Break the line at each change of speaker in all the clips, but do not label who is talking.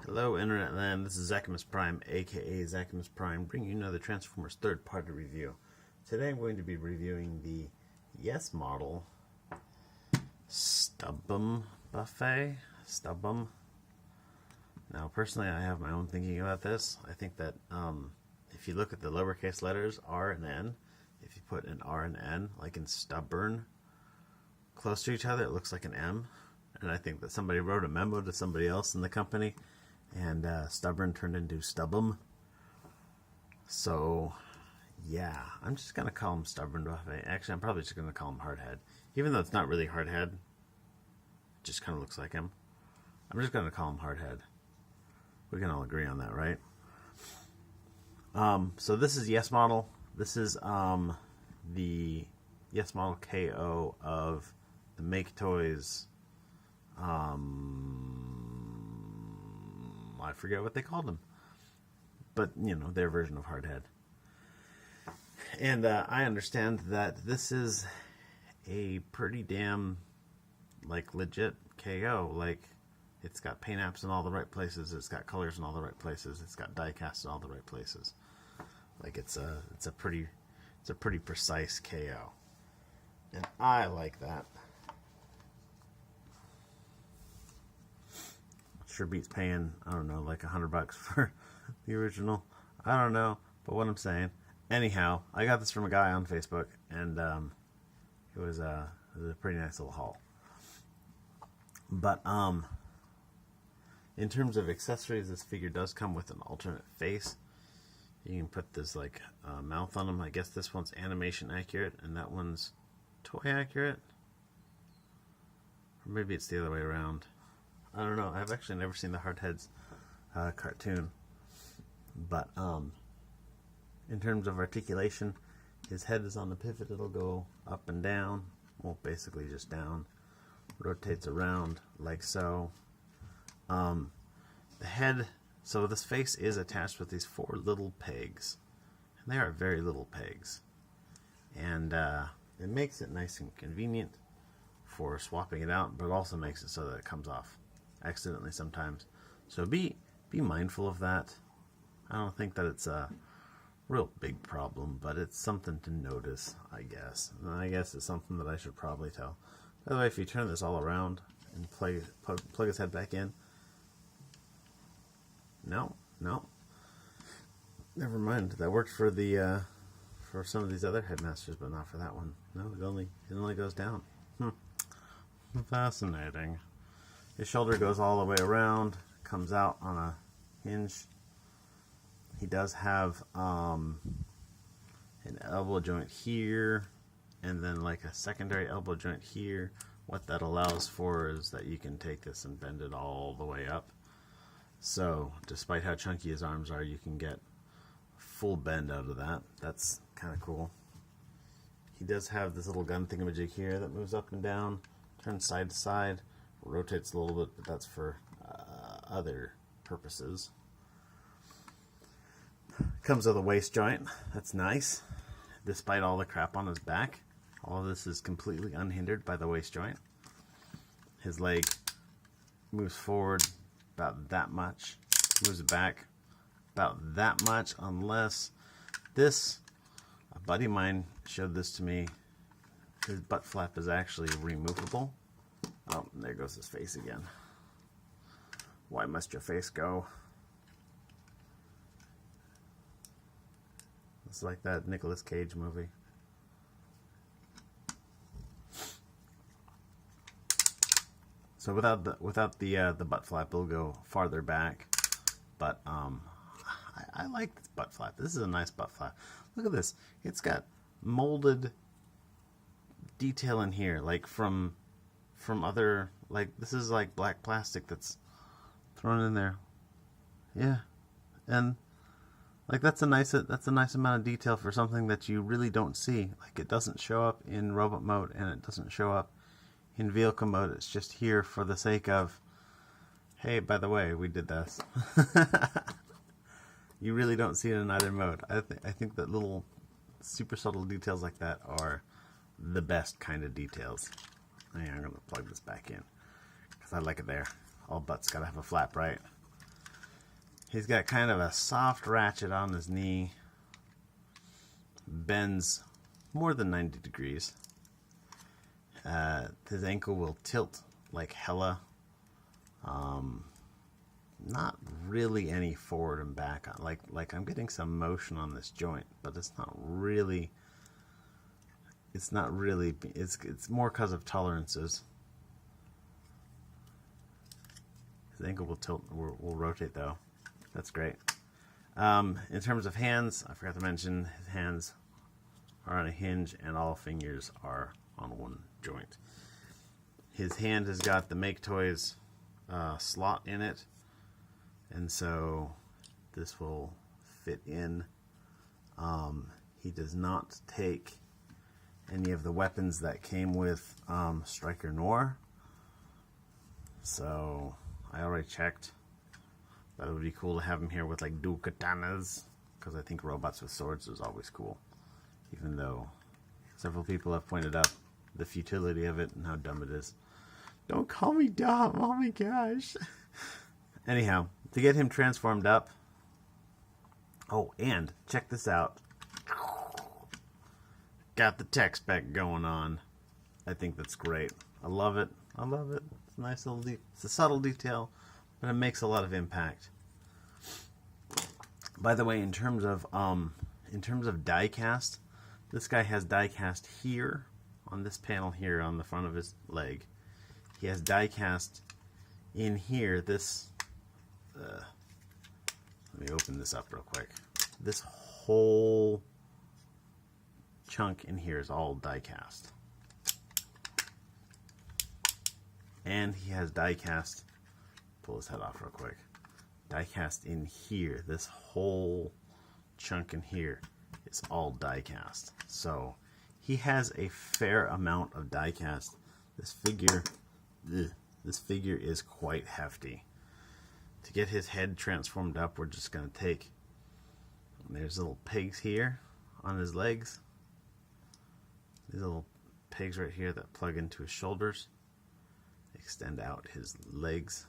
Hello Internet Land, this is Zachamus Prime, aka Zachamus Prime, bringing you another Transformers third-party review. Today I'm going to be reviewing the Yes model Stubbom buffet. Stubbom. Now personally I have my own thinking about this. I think that if you look at the lowercase letters R and N, if you put an R and N, like in stubborn, close to each other, it looks like an M. And I think that somebody wrote a memo to somebody else in the company, and stubborn turned into Stubbom. So, yeah, I'm just going to call him Stubborn Buffet. Actually, I'm probably just going to call him Hardhead. Even though it's not really Hardhead, it just kind of looks like him. I'm just going to call him Hardhead. We can all agree on that, right? So this is Yes Model. This is the Yes Model KO of the Make Toys. I forget what they called them, but you know, their version of Hardhead. And I understand that this is a pretty damn like legit KO. Like, it's got paint apps in all the right places. It's got colors in all the right places. It's got diecast in all the right places. Like, it's a pretty precise KO, and I like that. Sure beats paying, I don't know, like $100 for the original. I don't know, but what I'm saying. Anyhow, I got this from a guy on Facebook, and it was a pretty nice little haul. But in terms of accessories, this figure does come with an alternate face. You can put this like mouth on him. I guess this one's animation accurate, and that one's toy accurate. Or maybe it's the other way around. I don't know. I've actually never seen the Hardheads cartoon. But in terms of articulation, his head is on the pivot. It'll go up and down. Well, basically just down. Rotates around like so. The head, so this face is attached with these 4 little pegs. And they are very little pegs. And it makes it nice and convenient for swapping it out, but it also makes it so that it comes off accidentally sometimes. So be mindful of that. I don't think that it's a real big problem, but it's something to notice, I guess. And I guess it's something that I should probably tell. By the way, if you turn this all around and plug his head back in, no, never mind. That worked for the for some of these other headmasters, but not for that one. No, it only goes down. Fascinating. His shoulder goes all the way around, comes out on a hinge. He does have an elbow joint here, and then like a secondary elbow joint here. What that allows for is that you can take this and bend it all the way up. So, despite how chunky his arms are, you can get full bend out of that. That's kind of cool. He does have this little gun thingamajig here that moves up and down, turns side to side. Rotates a little bit, but that's for other purposes. Comes with a waist joint. That's nice. Despite all the crap on his back, all of this is completely unhindered by the waist joint. His leg moves forward about that much, moves back about that much, unless this, a buddy of mine showed this to me, his butt flap is actually removable. Oh, and there goes his face again. Why must your face go? It's like that Nicolas Cage movie. So without the butt flap, it'll go farther back. But I like this butt flap. This is a nice butt flap. Look at this. It's got molded detail in here, like from other, like, this is like black plastic that's thrown in there. Yeah, and like that's a nice amount of detail for something that you really don't see. Like, it doesn't show up in robot mode, and it doesn't show up in vehicle mode. It's just here for the sake of, hey, by the way, we did this. You really don't see it in either mode. I think that little super subtle details like that are the best kind of details. I'm going to plug this back in because I like it there. All butts got to have a flap, right? He's got kind of a soft ratchet on his knee. Bends more than 90 degrees. His ankle will tilt like hella. Not really any forward and back. Like I'm getting some motion on this joint, but it's not really. It's not really. It's more because of tolerances. His ankle will tilt. Will rotate though. That's great. In terms of hands, I forgot to mention his hands are on a hinge and all fingers are on one joint. His hand has got the Make Toys slot in it, and so this will fit in. He does not take any of the weapons that came with Striker Noir, so I already checked. But it would be cool to have him here with like dual katanas, because I think robots with swords is always cool, even though several people have pointed out the futility of it and how dumb it is. Don't call me dumb, oh my gosh. Anyhow, to get him transformed up. Oh, and check this out. Got the tech spec going on. I think that's great. I love it. I love it. It's a nice little it's a subtle detail, but it makes a lot of impact. By the way, in terms of diecast, this guy has diecast here on this panel here on the front of his leg. He has diecast in here. This let me open this up real quick. This whole chunk in here is all diecast, and he has diecast. Pull his head off real quick. Diecast in here. This whole chunk in here is all diecast. So he has a fair amount of diecast. This figure is quite hefty. To get his head transformed up, we're just going to take, there's little pegs here on his legs. These little pegs right here that plug into his shoulders. Extend out his legs.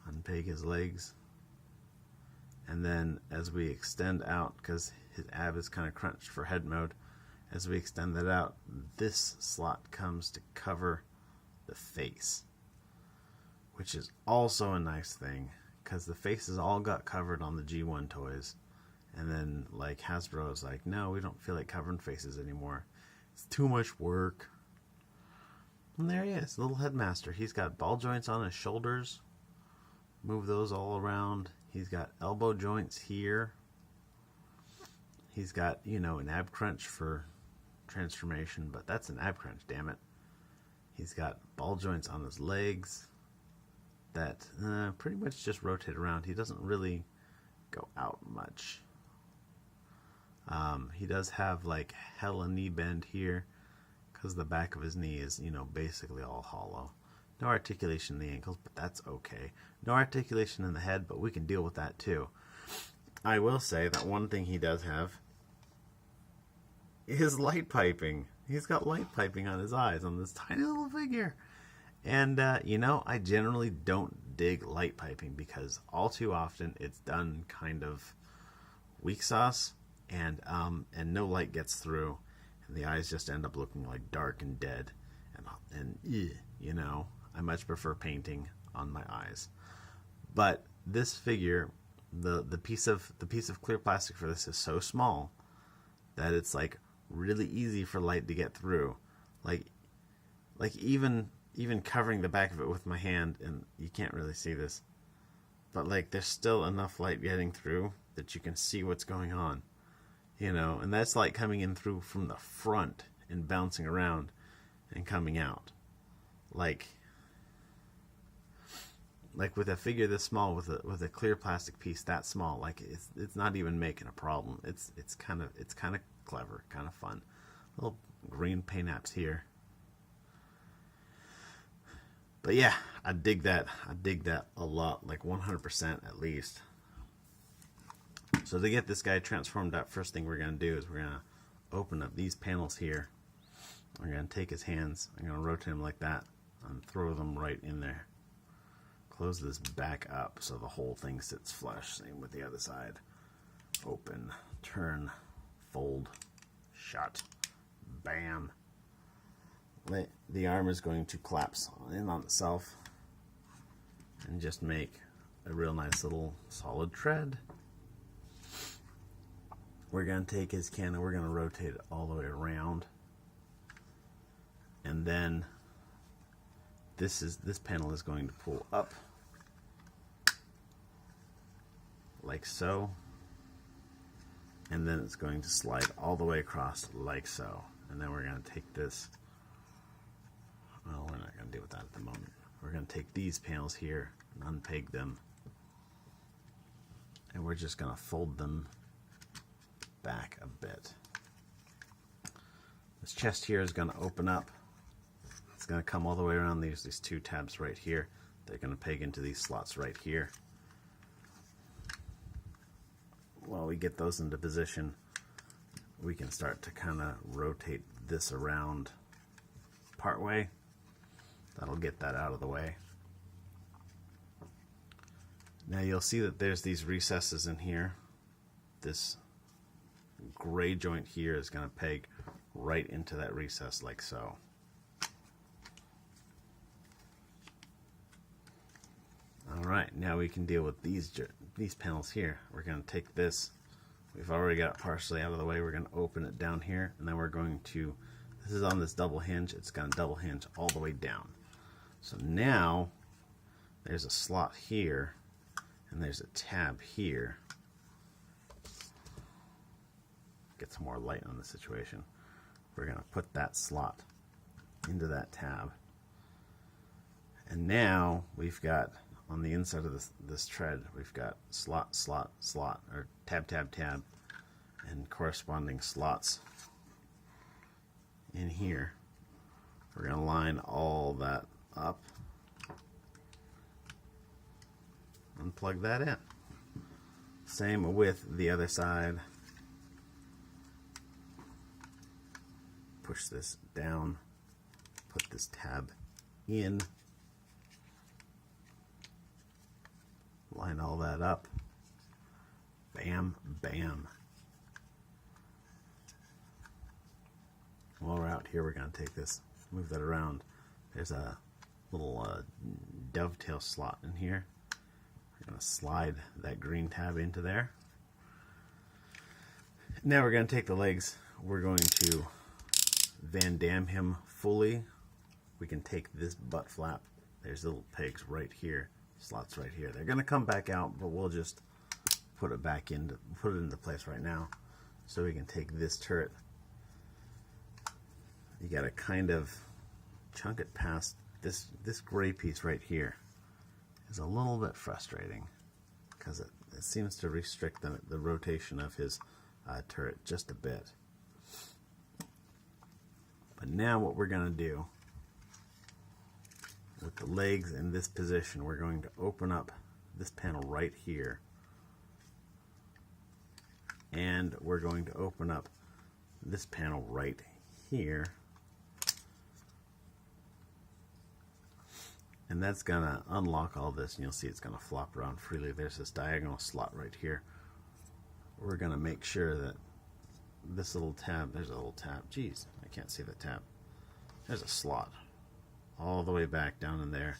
Unpeg his legs. And then as we extend out, because his ab is kind of crunched for head mode, as we extend that out, this slot comes to cover the face, which is also a nice thing, because the faces all got covered on the G1 toys, and then like Hasbro is like, no, we don't feel like covering faces anymore. It's too much work. And there he is, little headmaster. He's got ball joints on his shoulders. Move those all around. He's got elbow joints here. He's got, you know, an ab crunch for transformation, but that's an ab crunch, damn it. He's got ball joints on his legs that pretty much just rotate around. He doesn't really go out much. He does have like hella knee bend here, because the back of his knee is, you know, basically all hollow. No articulation in the ankles, but that's okay. No articulation in the head, but we can deal with that too. I will say that one thing he does have is light piping. He's got light piping on his eyes on this tiny little figure. And, you know, I generally don't dig light piping, because all too often it's done kind of weak sauce, and no light gets through, and the eyes just end up looking like dark and dead. And you know, I much prefer painting on my eyes. But this figure, the piece of clear plastic for this is so small that it's like really easy for light to get through. Like even covering the back of it with my hand, and you can't really see this, but like there's still enough light getting through that you can see what's going on, you know, and that's light coming in through from the front and bouncing around and coming out. Like with a figure this small, with a clear plastic piece that small, like it's not even making a problem. It's kind of clever, kind of fun. Little green paint apps here. But yeah, I dig that. I dig that a lot, like 100% at least. So to get this guy transformed up, first thing we're going to do is we're going to open up these panels here. We're going to take his hands, I'm going to rotate him like that, and throw them right in there. Close this back up so the whole thing sits flush. Same with the other side. Open, turn, fold, shut, bam. The arm is going to collapse in on itself and just make a real nice little solid tread. We're going to take his can and we're going to rotate it all the way around. And then this panel is going to pull up like so. And then it's going to slide all the way across like so. And then we're going to take this. Well, we're not going to deal with that at the moment. We're going to take these panels here and unpeg them. And we're just going to fold them back a bit. This chest here is going to open up. It's going to come all the way around. There's these two tabs right here. They're going to peg into these slots right here. While we get those into position, we can start to kind of rotate this around part way. That'll get that out of the way. Now you'll see that there's these recesses in here. This gray joint here is going to peg right into that recess like so. Alright, now we can deal with these panels here. We're going to take this. We've already got it partially out of the way. We're going to open it down here, and then we're going to, this is on this double hinge. It's going to double hinge all the way down. So now there's a slot here, and there's a tab here. Get some more light on the situation. We're going to put that slot into that tab. And now we've got, on the inside of this tread, we've got slot, slot, slot, or tab, tab, tab, and corresponding slots in here. We're going to line all that up and plug that in. Same with the other side. Push this down, put this tab in, line all that up, bam, bam. While we're out here, we're going to take this, move that around. There's a little dovetail slot in here. We're going to slide that green tab into there. Now we're going to take the legs. We're going to Van Dam him fully. We can take this butt flap. There's little pegs right here, slots right here. They're going to come back out, but we'll just put it back into place right now, so we can take this turret. You got to kind of chunk it past this gray piece right here. Is a little bit frustrating because it seems to restrict the rotation of his turret just a bit. But now what we're going to do with the legs in this position, we're going to open up this panel right here, and we're going to open up this panel right here, and that's going to unlock all this, and you'll see it's going to flop around freely. There's this diagonal slot right here. We're going to make sure that this little tab, there's a little tab, geez, I can't see the tab. There's a slot all the way back down in there.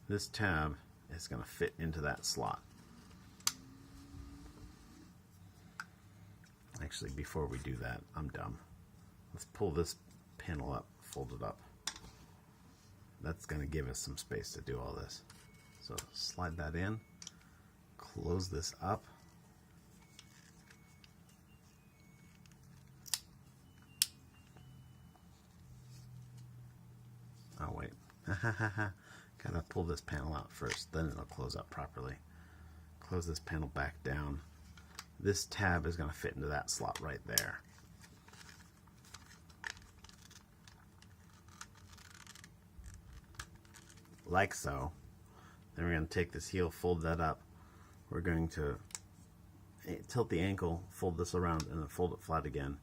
This tab is going to fit into that slot. Actually, before we do that, I'm dumb. Let's pull this panel up, fold it up. That's going to give us some space to do all this. So slide that in, close this up. Oh wait, gotta pull this panel out first, then it'll close up properly. Close this panel back down. This tab is gonna fit into that slot right there. Like so. Then we're gonna take this heel, fold that up. We're going to tilt the ankle, fold this around, and then fold it flat again.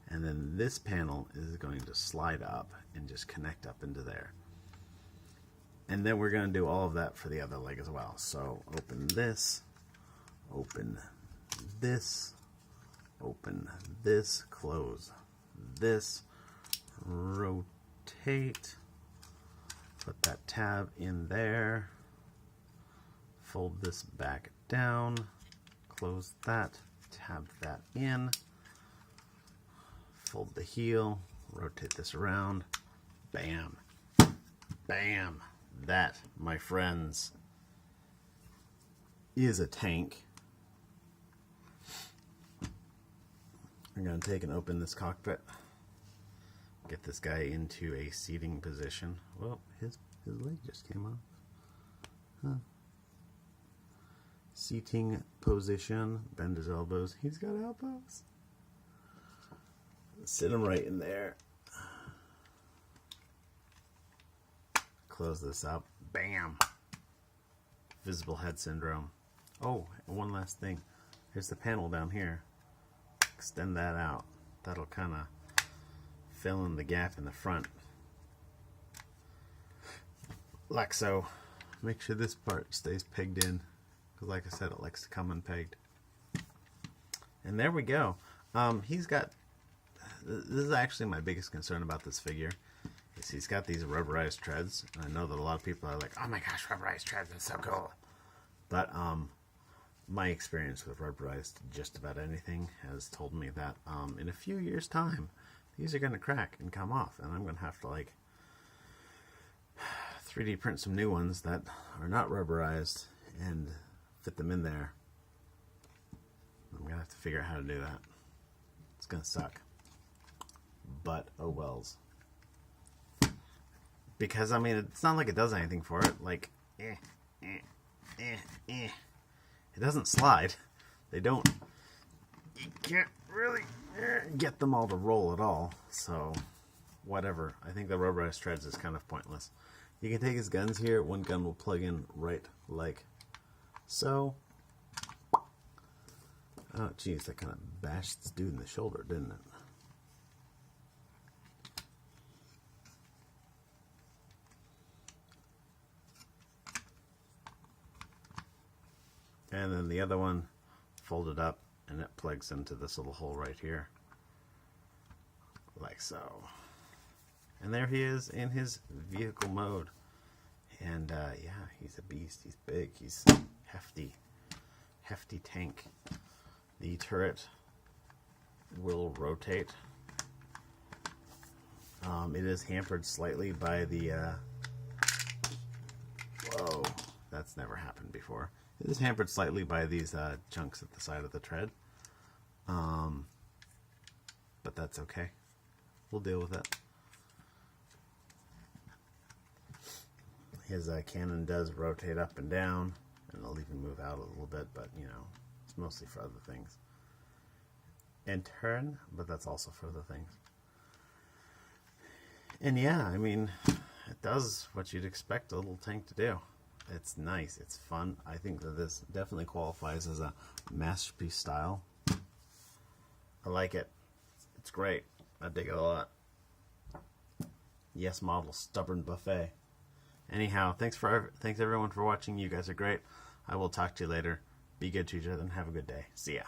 And then this panel is going to slide up and just connect up into there. And then we're going to do all of that for the other leg as well. So open this, open this, open this, close this, rotate, put that tab in there, fold this back down, close that, tab that in, fold the heel, rotate this around, bam, bam. That, my friends, is a tank. I'm going to take and open this cockpit, get this guy into a seating position. Well, his leg just came off. Huh. Seating position, bend his elbows. He's got elbows. Sit him right in there. Close this up. Bam! Visible head syndrome. Oh, one last thing. Here's the panel down here. Extend that out. That'll kind of fill in the gap in the front. Like so. Make sure this part stays pegged in. Because like I said, it likes to come unpegged. And there we go. He's got... This is actually my biggest concern about this figure. He's got these rubberized treads, and I know that a lot of people are like, oh my gosh, rubberized treads, that's so cool. But my experience with rubberized just about anything has told me that in a few years' time, these are going to crack and come off, and I'm going to have to like 3D print some new ones that are not rubberized and fit them in there. I'm going to have to figure out how to do that. It's going to suck. But oh wells. Because, I mean, it's not like it does anything for it. Like, It doesn't slide. They don't... You can't really get them all to roll at all. So, whatever. I think the rubberized treads is kind of pointless. You can take his guns here. One gun will plug in right like so. Oh, geez. That kind of bashed this dude in the shoulder, didn't it? And then the other one folded up, and it plugs into this little hole right here. Like so. And there he is in his vehicle mode. And yeah, he's a beast. He's big. He's hefty. Hefty tank. The turret will rotate. It is hampered slightly by the... Whoa, that's never happened before. It is hampered slightly by these chunks at the side of the tread. But that's okay. We'll deal with it. His cannon does rotate up and down, and it'll even move out a little bit, but, you know, it's mostly for other things. And turn, but that's also for other things. And yeah, I mean, it does what you'd expect a little tank to do. It's nice. It's fun. I think that this definitely qualifies as a masterpiece style. I like it. It's great. I dig it a lot. Yes, model stubborn buffet. Anyhow, thanks everyone for watching. You guys are great. I will talk to you later. Be good to each other and have a good day. See ya.